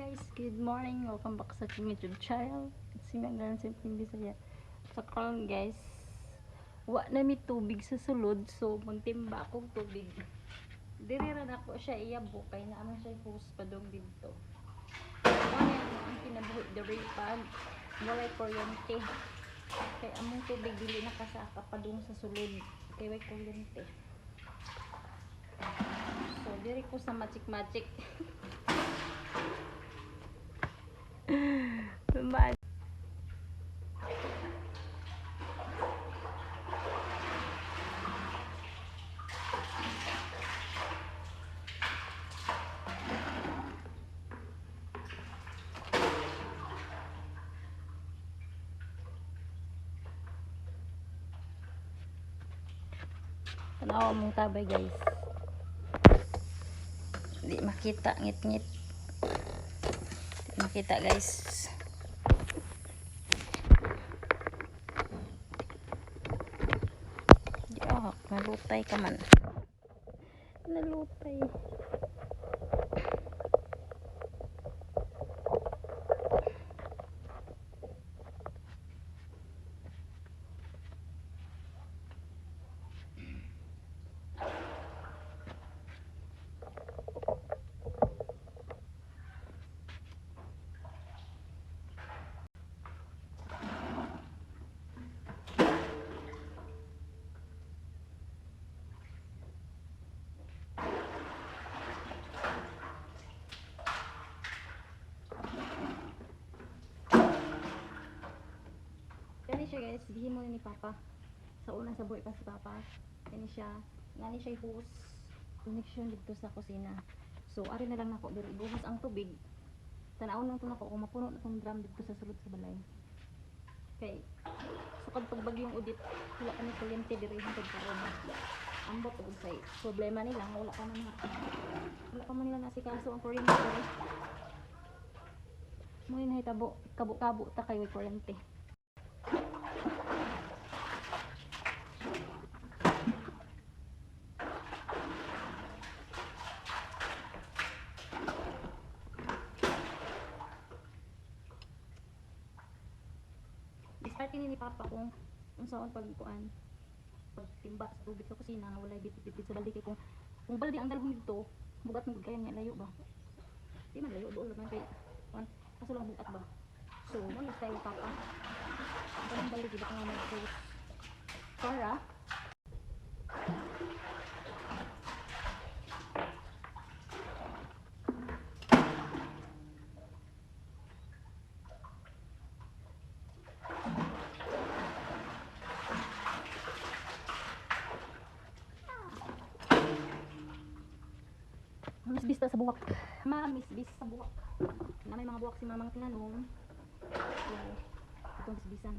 guys, good morning. Welcome back sa aking YouTube channel. It's me ang galing simpleng Bisaya. Sa karon guys, wa na mi tubig sa sulod, so magtimba akong tubig. Diri ra nako siya iyabo kay naman siya hose padong dito. Ano ang kinabuhi diri pag walay kuryente. Kay among tubig dili nakasaka padung sa sulod kay way kuryente. So diri ko sa magic. Bye. Tanawa mong tabay guys. Di makita ngit-ngit. Di makita guys. Nalutay ka man. Nalutay. Gani siya guys, gihimo ni Papa. Sa una sa buhay pa si Papa. Gani siya hose. Connection dito sa kusina. So ari na lang nako diri buhos ang tubig. Tanawon lang to nako kung mapuno na tong drum dito sa sulod sa balay. Kay sukad pag bagyong udit, wala kami kuryente diri hangtod karon. Ambot ug say problema nila wala pa man nila nasikaso ang kuryente diri. Mo ni nahitabo kabo-kabo ta kay kuryente. Discarte ni Papa kung saan pagkuan pagtimba sa tubig sa kusina nga walay bitbit sa balde kay kung balde ang dalhon dito bugat mo kaya niya layo ba di man layo doon man kay kuan kaso lang bugat ba so mo ni style Papa ang balde gid nga mag para misbista sa buwak. Misbis sa buwak. Na may mga buwak si mamang tinanong. So, itong bisbisan.